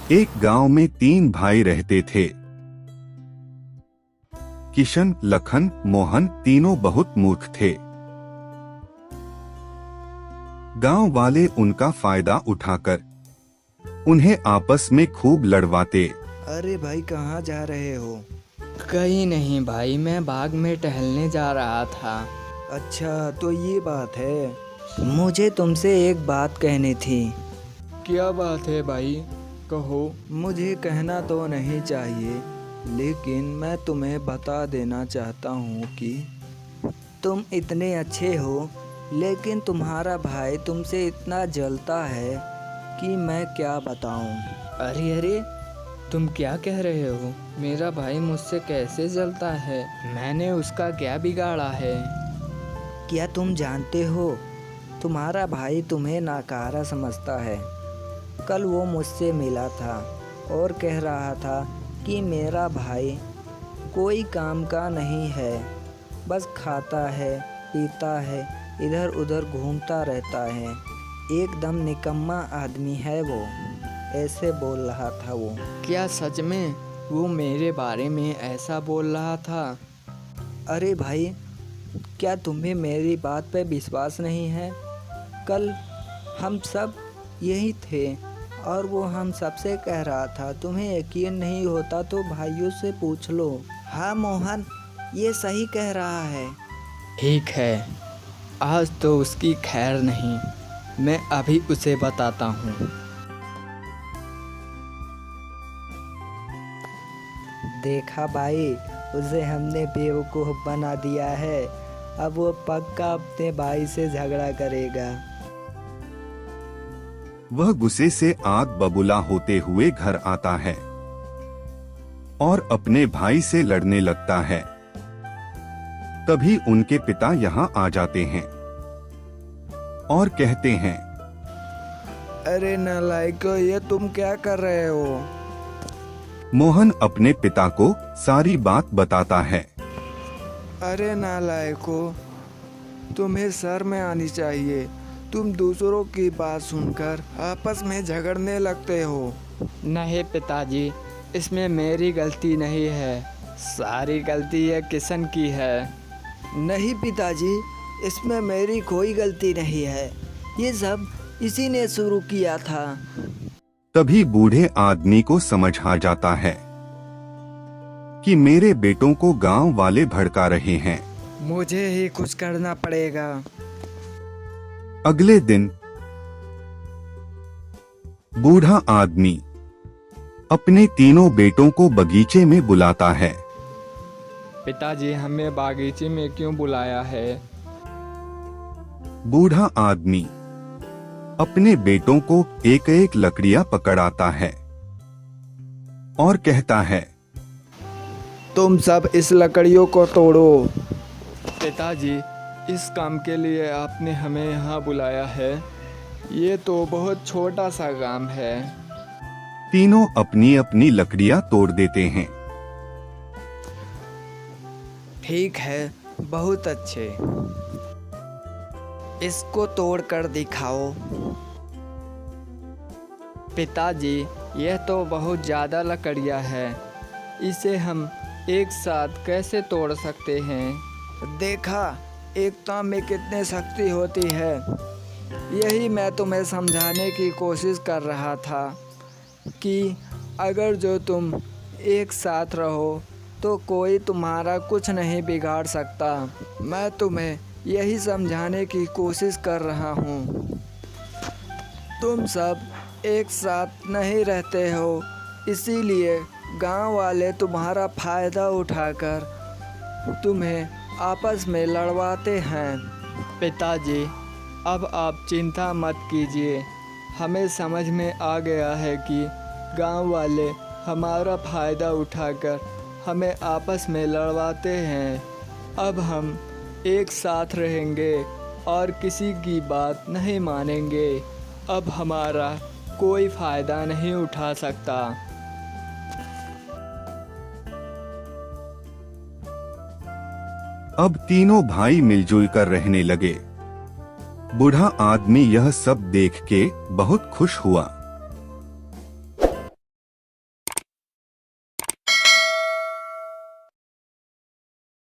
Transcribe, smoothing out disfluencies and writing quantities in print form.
एक गांव में 3 भाई रहते थे। किशन, लखन, मोहन तीनों बहुत मूर्ख थे। गांव वाले उनका फायदा उठाकर उन्हें आपस में खूब लड़वाते। अरे भाई, कहाँ जा रहे हो? कहीं नहीं भाई, मैं बाग में टहलने जा रहा था। अच्छा, तो ये बात है। मुझे तुमसे एक बात कहनी थी। क्या बात है भाई, कहो। मुझे कहना तो नहीं चाहिए, लेकिन मैं तुम्हें बता देना चाहता हूँ कि तुम इतने अच्छे हो, लेकिन तुम्हारा भाई तुमसे इतना जलता है कि मैं क्या बताऊँ। अरे अरे, तुम क्या कह रहे हो? मेरा भाई मुझसे कैसे जलता है? मैंने उसका क्या बिगाड़ा है? क्या तुम जानते हो, तुम्हारा भाई तुम्हें नाकारा समझता है। कल वो मुझसे मिला था और कह रहा था कि मेरा भाई कोई काम का नहीं है, बस खाता है, पीता है, इधर उधर घूमता रहता है, एकदम निकम्मा आदमी है वो, ऐसे बोल रहा था वो। क्या सच में वो मेरे बारे में ऐसा बोल रहा था? अरे भाई, क्या तुम्हें मेरी बात पे विश्वास नहीं है? कल हम सब यही थे और वो हम सबसे कह रहा था। तुम्हें यकीन नहीं होता तो भाइयों से पूछ लो। हाँ मोहन, ये सही कह रहा है। ठीक है, आज तो उसकी खैर नहीं, मैं अभी उसे बताता हूँ। देखा भाई, उसे हमने बेवकूफ़ बना दिया है। अब वो पक्का अपने भाई से झगड़ा करेगा। वह गुस्से से आग बबूला होते हुए घर आता है और अपने भाई से लड़ने लगता है। तभी उनके पिता यहाँ आ जाते हैं और कहते हैं, अरे नालायको, ये तुम क्या कर रहे हो? मोहन अपने पिता को सारी बात बताता है। अरे नालायको, तुम्हें शर्म आनी चाहिए। तुम दूसरों की बात सुनकर आपस में झगड़ने लगते हो। नहीं पिताजी, इसमें मेरी गलती नहीं है, सारी गलती ये किशन की है। नहीं पिताजी, इसमें मेरी कोई गलती नहीं है, ये सब इसी ने शुरू किया था। तभी बूढ़े आदमी को समझ आ जाता है कि मेरे बेटों को गांव वाले भड़का रहे हैं। मुझे ही कुछ करना पड़ेगा। अगले दिन बूढ़ा आदमी अपने तीनों बेटों को बगीचे में बुलाता है। पिताजी, हमें बागीचे में क्यों बुलाया है? बूढ़ा आदमी अपने बेटों को एक एक लकड़ियां पकड़ाता है और कहता है, तुम सब इस लकड़ियों को तोड़ो। पिताजी, इस काम के लिए आपने हमें यहाँ बुलाया है? ये तो बहुत छोटा सा काम है। तीनों अपनी अपनी लकड़ियां तोड़ देते हैं। ठीक है, बहुत अच्छे। इसको तोड़ कर दिखाओ। पिताजी, यह तो बहुत ज़्यादा लकड़ियाँ है, इसे हम एक साथ कैसे तोड़ सकते हैं? देखा, एकता में कितनी शक्ति होती है। यही मैं तुम्हें समझाने की कोशिश कर रहा था कि अगर जो तुम एक साथ रहो तो कोई तुम्हारा कुछ नहीं बिगाड़ सकता। मैं तुम्हें यही समझाने की कोशिश कर रहा हूँ। तुम सब एक साथ नहीं रहते हो, इसीलिए गांव वाले तुम्हारा फ़ायदा उठाकर तुम्हें आपस में लड़वाते हैं। पिताजी, अब आप चिंता मत कीजिए, हमें समझ में आ गया है कि गांव वाले हमारा फ़ायदा उठाकर हमें आपस में लड़वाते हैं। अब हम एक साथ रहेंगे और किसी की बात नहीं मानेंगे। अब हमारा कोई फ़ायदा नहीं उठा सकता। अब तीनों भाई मिलजुल कर रहने लगे। बूढ़ा आदमी यह सब देख के बहुत खुश हुआ।